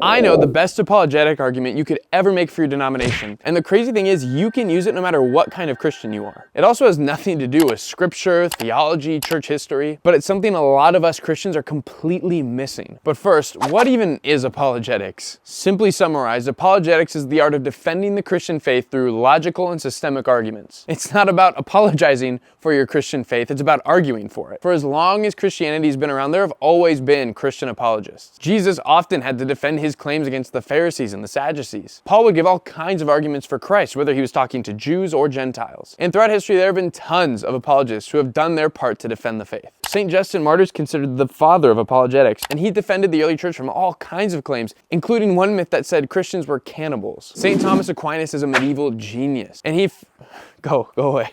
I know the best apologetic argument you could ever make for your denomination, and the crazy thing is you can use it no matter what kind of Christian you are. It also has nothing to do with scripture, theology, church history, but it's something a lot of us Christians are completely missing. But first, what even is apologetics? Simply summarized, apologetics is the art of defending the Christian faith through logical and systemic arguments. It's not about apologizing for your Christian faith, it's about arguing for it. For as long as Christianity's been around, there have always been Christian apologists. Jesus often had to defend his claims against the Pharisees and the Sadducees. Paul would give all kinds of arguments for Christ, whether he was talking to Jews or Gentiles. And throughout history, there have been tons of apologists who have done their part to defend the faith. St. Justin Martyr is considered the father of apologetics, and he defended the early church from all kinds of claims, including one myth that said Christians were cannibals. St. Thomas Aquinas is a medieval genius, and go away.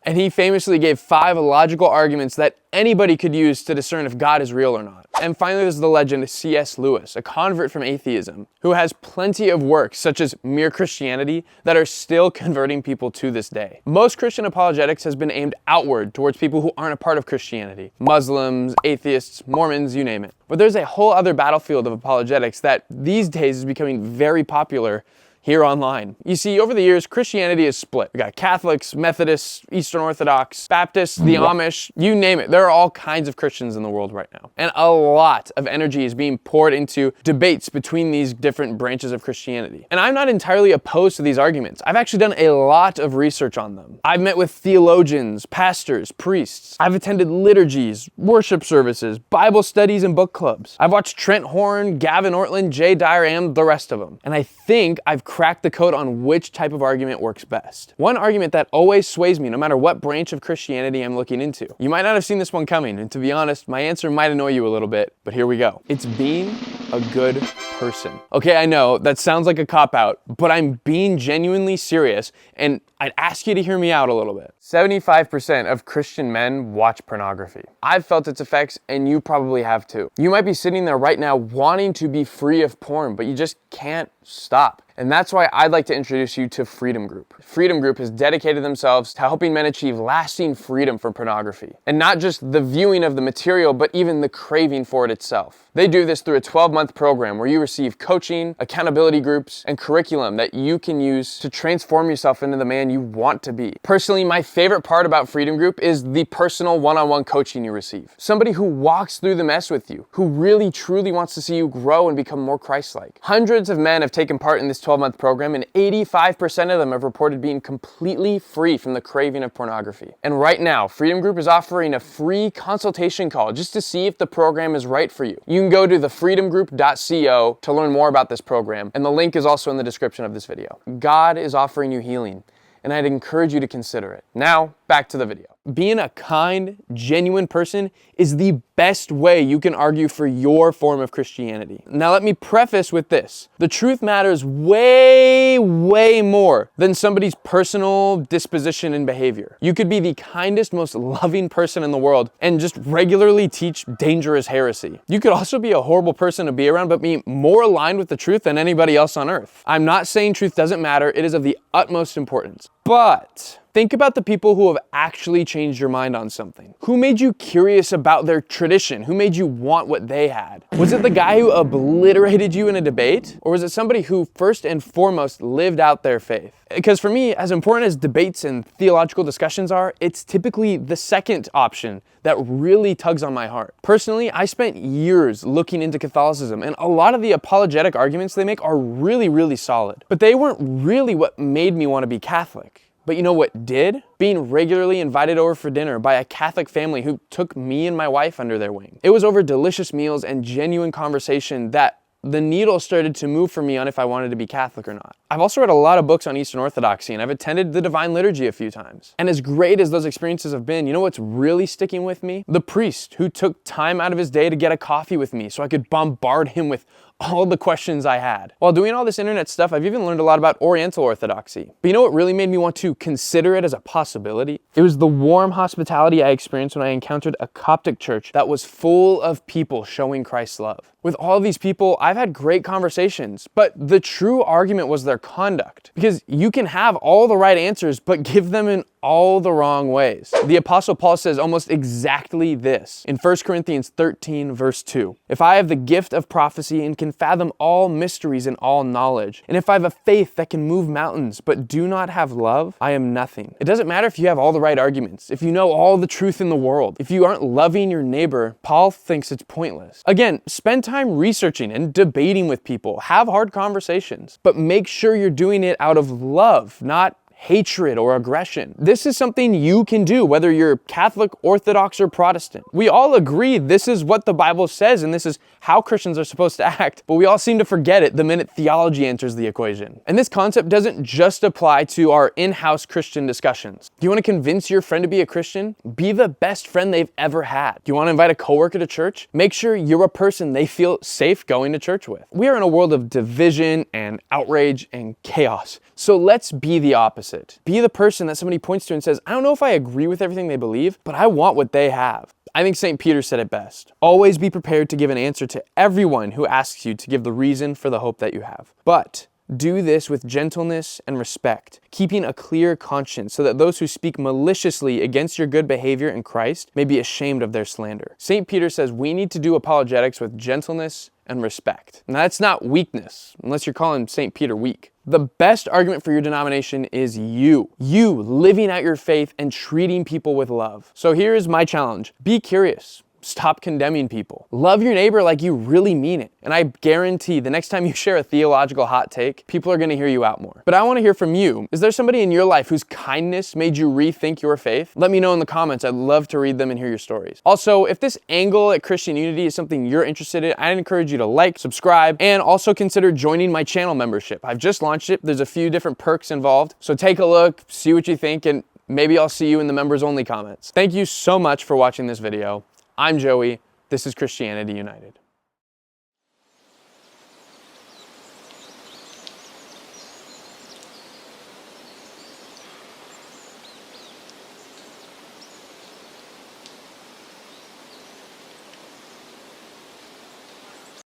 And he famously gave 5 logical arguments that anybody could use to discern if God is real or not. And finally, there's the legend C.S. Lewis, a convert from atheism, who has plenty of works, such as Mere Christianity, that are still converting people to this day. Most Christian apologetics has been aimed outward towards people who aren't a part of Christianity. Muslims, atheists, Mormons, you name it. But there's a whole other battlefield of apologetics that these days is becoming very popular here online. You see, over the years, Christianity is split. We got Catholics, Methodists, Eastern Orthodox, Baptists, the Amish, you name it. There are all kinds of Christians in the world right now. And a lot of energy is being poured into debates between these different branches of Christianity. And I'm not entirely opposed to these arguments. I've actually done a lot of research on them. I've met with theologians, pastors, priests. I've attended liturgies, worship services, Bible studies, and book clubs. I've watched Trent Horn, Gavin Ortlund, Jay Dyer, and the rest of them. And I think I've crack the code on which type of argument works best. One argument that always sways me no matter what branch of Christianity I'm looking into. You might not have seen this one coming, and to be honest, my answer might annoy you a little bit, but here we go. It's being a good person. Okay, I know that sounds like a cop-out, but I'm being genuinely serious, and I'd ask you to hear me out a little bit. 75% of Christian men watch pornography. I've felt its effects, and you probably have too. You might be sitting there right now wanting to be free of porn, but you just can't stop. And that's why I'd like to introduce you to Freedom Group. Freedom Group has dedicated themselves to helping men achieve lasting freedom from pornography. And not just the viewing of the material, but even the craving for it itself. They do this through a 12-month program where you receive coaching, accountability groups, and curriculum that you can use to transform yourself into the man you want to be. Personally, my favorite part about Freedom Group is the personal one-on-one coaching you receive. Somebody who walks through the mess with you, who really truly wants to see you grow and become more Christ-like. Hundreds of men have taken part in this 12-month program, and 85% of them have reported being completely free from the craving of pornography. And right now, Freedom Group is offering a free consultation call just to see if the program is right for you. You can go to thefreedomgroup.co to learn more about this program, and the link is also in the description of this video. God is offering you healing, and I'd encourage you to consider it. Now, back to the video. Being a kind, genuine person is the best way you can argue for your form of Christianity. Now let me preface with this. The truth matters way, way more than somebody's personal disposition and behavior. You could be the kindest, most loving person in the world and just regularly teach dangerous heresy. You could also be a horrible person to be around, but be more aligned with the truth than anybody else on earth. I'm not saying truth doesn't matter. It is of the utmost importance. But think about the people who have actually changed your mind on something. Who made you curious about their tradition? Who made you want what they had? Was it the guy who obliterated you in a debate? Or was it somebody who first and foremost lived out their faith? Because for me, as important as debates and theological discussions are, it's typically the second option that really tugs on my heart. Personally, I spent years looking into Catholicism, and a lot of the apologetic arguments they make are really, really solid. But they weren't really what made me want to be Catholic. But you know what did? Being regularly invited over for dinner by a Catholic family who took me and my wife under their wing. It was over delicious meals and genuine conversation that the needle started to move for me on if I wanted to be Catholic or not. I've also read a lot of books on Eastern Orthodoxy, and I've attended the Divine Liturgy a few times. And as great as those experiences have been, you know what's really sticking with me? The priest who took time out of his day to get a coffee with me so I could bombard him with all the questions I had. While doing all this internet stuff, I've even learned a lot about Oriental Orthodoxy. But you know what really made me want to consider it as a possibility? It was the warm hospitality I experienced when I encountered a Coptic church that was full of people showing Christ's love. With all these people, I've had great conversations, but the true argument was their conduct. Because you can have all the right answers, but give them an all the wrong ways. The Apostle Paul says almost exactly this in 1 Corinthians 13, verse 2. If I have the gift of prophecy and can fathom all mysteries and all knowledge, and if I have a faith that can move mountains but do not have love, I am nothing. It doesn't matter if you have all the right arguments, if you know all the truth in the world. If you aren't loving your neighbor, Paul thinks it's pointless. Again, spend time researching and debating with people. Have hard conversations, but make sure you're doing it out of love, not hatred or aggression. This is something you can do, whether you're Catholic, Orthodox, or Protestant. We all agree this is what the Bible says and this is how Christians are supposed to act, but we all seem to forget it the minute theology enters the equation. And this concept doesn't just apply to our in-house Christian discussions. Do you want to convince your friend to be a Christian? Be the best friend they've ever had. Do you want to invite a coworker to church? Make sure you're a person they feel safe going to church with. We are in a world of division and outrage and chaos. So let's be the opposite. Be the person that somebody points to and says, I don't know if I agree with everything they believe, but I want what they have. I think St. Peter said it best. Always be prepared to give an answer to everyone who asks you to give the reason for the hope that you have. But do this with gentleness and respect, keeping a clear conscience so that those who speak maliciously against your good behavior in Christ may be ashamed of their slander. St. Peter says we need to do apologetics with gentleness and respect. Now that's not weakness, unless you're calling St. Peter weak. The best argument for your denomination is you living out your faith and treating people with love. So here's my challenge. Be curious. Stop condemning people. Love your neighbor like you really mean it. And I guarantee the next time you share a theological hot take, people are going to hear you out more. But I want to hear from you. Is there somebody in your life whose kindness made you rethink your faith? Let me know in the comments. I'd love to read them and hear your stories. Also, if this angle at Christian unity is something you're interested in, I'd encourage you to like, subscribe, and also consider joining my channel membership. I've just launched it. There's a few different perks involved. So take a look, see what you think, and maybe I'll see you in the members only comments. Thank you so much for watching this video. I'm Joey. This is Christianity United.